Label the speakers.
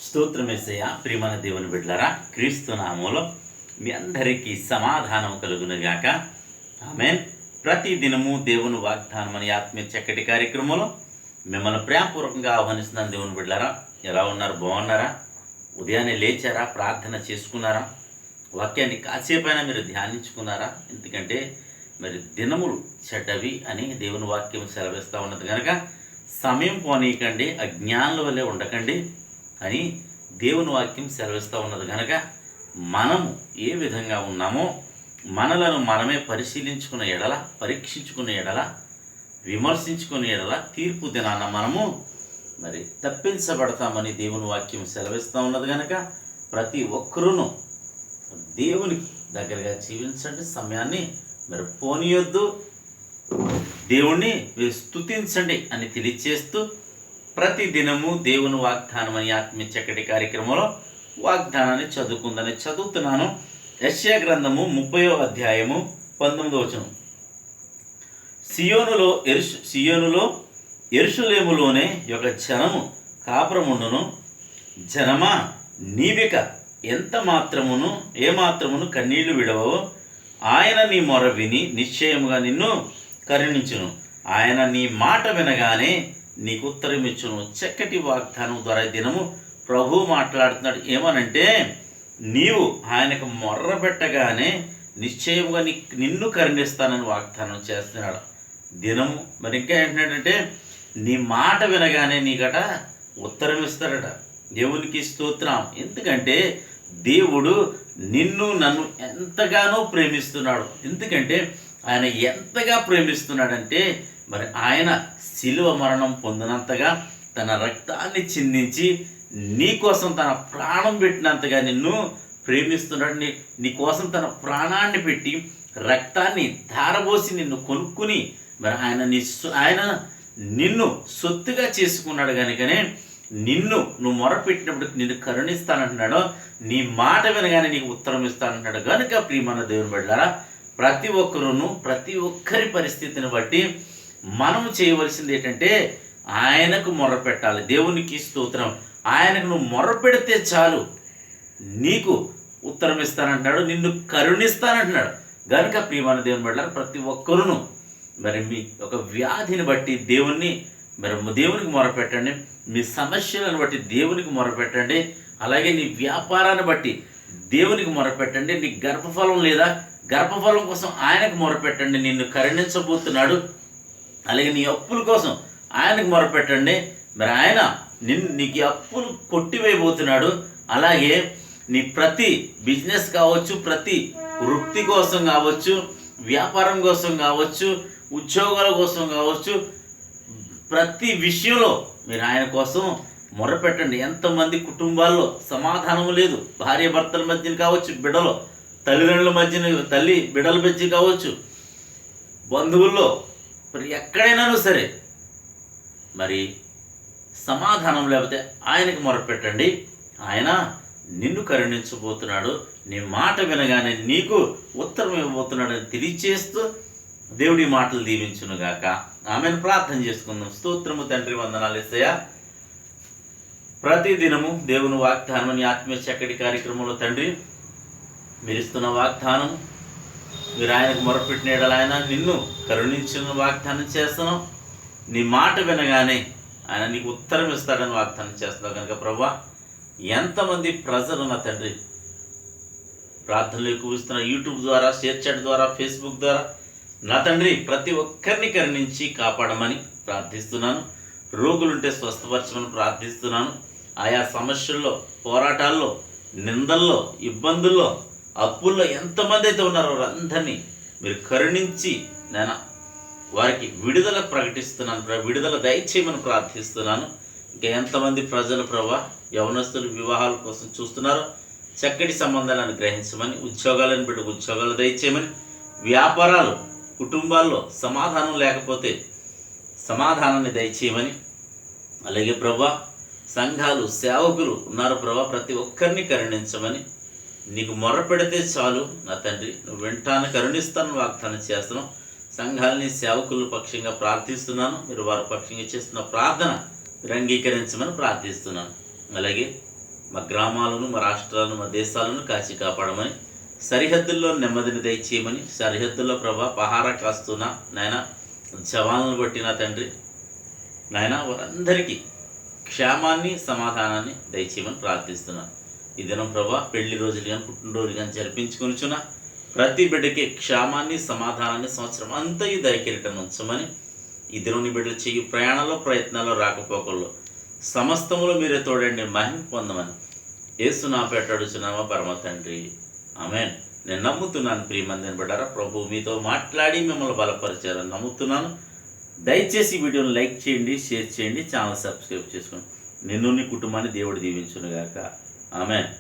Speaker 1: స్తోత్రమేసయ్య. ప్రియమైన దేవుని బిడ్డలారా, క్రీస్తు నామములో మీ అందరికీ సమాధానం కలుగునుగాక. ఆమేన్. ప్రతి దినము దేవుని వాగ్దానం అనే ఆత్మీయ చక్కటి కార్యక్రమంలో మిమ్మల్ని ప్రేమపూర్వకంగా ఆహ్వానిస్తున్నాను. దేవుని బిడ్డలారా, ఎలా ఉన్నారు? బాగున్నారా? ఉదయాన్నే లేచారా? ప్రార్థన చేసుకున్నారా? వాక్యాన్ని కాసేపైనా మీరు ధ్యానించుకున్నారా? ఎందుకంటే మరి దినములు చెడ్డవి అని దేవుని వాక్యం సెలవిస్తూ ఉన్నది కనుక సమయం పోనీయకండి, అజ్ఞానుల వల్లే ఉండకండి అని దేవుని వాక్యం సెలవిస్తూ ఉన్నది కనుక మనము ఏ విధంగా ఉన్నామో మనలను మనమే పరిశీలించుకున్న ఎడల, పరీక్షించుకున్న ఎడల, విమర్శించుకున్న ఎడల తీర్పు దినాన మనము మరి తప్పించబడతామని దేవుని వాక్యం సెలవిస్తూ ఉన్నది కనుక ప్రతి ఒక్కరూను దేవునికి దగ్గరగా జీవించండి. సమయాన్ని మరి పోనీయొద్దు, దేవుణ్ణి మీరు స్తుతించండి అని తెలియచేస్తూ ప్రతి దినము దేవుని వాగ్దానం అని ఆత్మీయ చక్కటి కార్యక్రమంలో వాగ్దానాన్ని చదువుతున్నాను. యెషయా గ్రంథము 30వ అధ్యాయము 19వ వచనం. సియోనులో యెరూషలేములోనే ఒక జనము కాపురముండును. జనమా, నీవిక ఏమాత్రమును కన్నీళ్లు విడవవు. ఆయన నీ మొర విని నిశ్చయముగా నిన్ను కరుణించును. ఆయన నీ మాట వినగానే నీకు ఉత్తరం ఇచ్చును. చక్కటి వాగ్దానం ద్వారా దినము ప్రభు మాట్లాడుతున్నాడు. ఏమనంటే, నీవు ఆయనకు మొర్ర పెట్టగానే నిశ్చయముగా నిన్ను కరుణిస్తానని వాగ్దానం చేస్తున్నాడు దినము. మరి ఇంకా ఏంటంటే, నీ మాట వినగానే నీకట ఉత్తరం ఇస్తాడట. దేవునికి స్తోత్రం. ఎందుకంటే దేవుడు నిన్ను నన్ను ఎంతగానో ప్రేమిస్తున్నాడు. ఎందుకంటే ఆయన ఎంతగా ప్రేమిస్తున్నాడంటే మరి ఆయన శిలువ మరణం పొందినంతగా తన రక్తాన్ని చిందించి నీ కోసం తన ప్రాణం పెట్టినంతగా నిన్ను ప్రేమిస్తున్నాడు. నీ కోసం తన ప్రాణాన్ని పెట్టి రక్తాన్ని ధారబోసి నిన్ను కొనుక్కుని మరి ఆయన నిన్ను సొత్తుగా చేసుకున్నాడు కనుకనే నువ్వు మొరపెట్టినప్పుడు నిన్ను కరుణిస్తానంటున్నాడు. నీ మాట వినగానే నీకు ఉత్తరం ఇస్తానంటున్నాడు కనుక ప్రియమైన దేవుని బిడ్డలారా, ప్రతి ఒక్కరూను ప్రతి ఒక్కరి పరిస్థితిని బట్టి మనము చేయవలసింది ఏంటంటే ఆయనకు మొర్రపెట్టాలి. దేవునికి స్తోత్రం. ఆయనకు నువ్వు మొర్రపెడితే చాలు నీకు ఉత్తరం ఇస్తానంటున్నాడు, నిన్ను కరుణిస్తానంటున్నాడు కనుక ప్రియమైన దేవుని బిడ్డలారా, ప్రతి ఒక్కరును మరి మీ ఒక వ్యాధిని బట్టి దేవునికి మొరపెట్టండి. మీ సమస్యలను బట్టి దేవునికి మొరపెట్టండి. అలాగే నీ వ్యాపారాన్ని బట్టి దేవునికి మొరపెట్టండి. నీ గర్భఫలం లేదా గర్భఫలం కోసం ఆయనకు మొరపెట్టండి, నిన్ను కరుణించబోతున్నాడు. అలాగే నీ అప్పుల కోసం ఆయనకు మొరపెట్టండి, మరి ఆయన నీకు అప్పులు కొట్టివేయబోతున్నాడు. అలాగే నీ ప్రతి బిజినెస్ కావచ్చు, ప్రతి వృత్తి కోసం కావచ్చు, వ్యాపారం కోసం కావచ్చు, ఉద్యోగాల కోసం కావచ్చు, ప్రతి విషయంలో మీరు ఆయన కోసం మొరపెట్టండి. ఎంతమంది కుటుంబాల్లో సమాధానం లేదు, భార్య భర్తల మధ్యన కావచ్చు, బిడ్డలో తల్లిదండ్రుల మధ్యన, తల్లి బిడ్డల మధ్య కావచ్చు, బంధువుల్లో మరి ఎక్కడైనాను సరే మరి సమాధానం లేకపోతే ఆయనకు మొరపెట్టండి. ఆయన నిన్ను కరుణించబోతున్నాడు. నీ మాట వినగానే నీకు ఉత్తరం ఇవ్వబోతున్నాడు అని తెలియచేస్తూ దేవుడి మాటలు దీవించునుగాక. ఆమెను ప్రార్థన చేసుకుందాం. స్తోత్రము తండ్రి, వందనాలు యేసయ్యా. ప్రతి దినము దేవుని వాగ్దానం అని ఆత్మీయ చక్కటి కార్యక్రమంలో తండ్రి మీరు ఇస్తున్న వాగ్దానం, మీరు ఆయనకు మొరపెట్టిన ఎడల ఆయన నిన్ను కరుణించిన వాగ్దానం చేస్తున్నాం. నీ మాట వినగానే ఆయన నీకు ఉత్తరం ఇస్తాడని వాగ్దానం చేస్తున్నావు కనుక ప్రభువా, ఎంతమంది ప్రజలు నా తండ్రి ప్రార్థనలు ఎక్కువ ఇస్తున్న యూట్యూబ్ ద్వారా, షేర్ చాట్ ద్వారా, ఫేస్బుక్ ద్వారా నా తండ్రి ప్రతి ఒక్కరిని కరుణించి కాపాడమని ప్రార్థిస్తున్నాను. రోగులుంటే స్వస్థపరచమని ప్రార్థిస్తున్నాను. ఆయా సమస్యల్లో, పోరాటాల్లో, నిందల్లో, ఇబ్బందుల్లో, అప్పుల్లో ఎంతమంది అయితే ఉన్నారో వారందరినీ మీరు కరుణించి నేను వారికి విడుదల ప్రకటిస్తున్నాను. విడుదల దయచేయమని ప్రార్థిస్తున్నాను. ఇంకా ఎంతమంది ప్రజలు ప్రభా యవనస్తులు వివాహాల కోసం చూస్తున్నారో చక్కటి సంబంధాలను గ్రహించమని, ఉద్యోగాలను బిడ్డ ఉద్యోగాలు దయచేయమని, వ్యాపారాలు, కుటుంబాల్లో సమాధానం లేకపోతే సమాధానాన్ని దయచేయమని, అలాగే ప్రభా సంఘాలు, సేవకులు ఉన్నారు ప్రభా, ప్రతి ఒక్కరిని కరుణించమని, నీకు మొర్ర పెడితే చాలు నా తండ్రి నువ్వు వెంటాను కరుణిస్తాను వాగ్దానం చేస్తున్నావు. సంఘాలని సేవకుల పక్షంగా ప్రార్థిస్తున్నాను. మీరు వారి పక్షంగా చేస్తున్న ప్రార్థన మీరు అంగీకరించమని ప్రార్థిస్తున్నాను. అలాగే మా గ్రామాలను, మా రాష్ట్రాలను, మా దేశాలను కాచి కాపాడమని, సరిహద్దుల్లో నెమ్మదిని దయచేయమని, సరిహద్దుల్లో ప్రభా పహారా కాస్తున్న నాయన జవాన్లను కొట్టిన తండ్రి నాయన వారందరికీ క్షేమాన్ని, సమాధానాన్ని దయచేయమని ప్రార్థిస్తున్నాను. ఈ దినం ప్రభా పెళ్లి రోజులు కానీ పుట్టినరోజులు కానీ జరిపించుకొనిచున్న ప్రతి బిడ్డకి క్షేమాన్ని, సమాధానాన్ని సంవత్సరం అంతయు దయకిరీటం ఉంచమని, ఈ దినం నీ బిడ్డలు చెయ్యి ప్రయాణంలో, ప్రయత్నాల్లో, రాకపోకల్లో సమస్తములో మీరే తోడండి, మహిమ పొందమని యేసు నామమున అడుగుచున్నామా పరమ తండ్రి, ఆమేన్. నేను నమ్ముతున్నాను ప్రియమందిని బిడ్డారా, ప్రభు మీతో మాట్లాడి మిమ్మల్ని బలపరిచారని నమ్ముతున్నాను. దయచేసి ఈ వీడియోని లైక్ చేయండి, షేర్ చేయండి, ఛానల్ సబ్స్క్రైబ్ చేసుకోండి. నిన్ను నీ కుటుంబాన్ని దేవుడు దీవించునుగాక. ఆమేన్.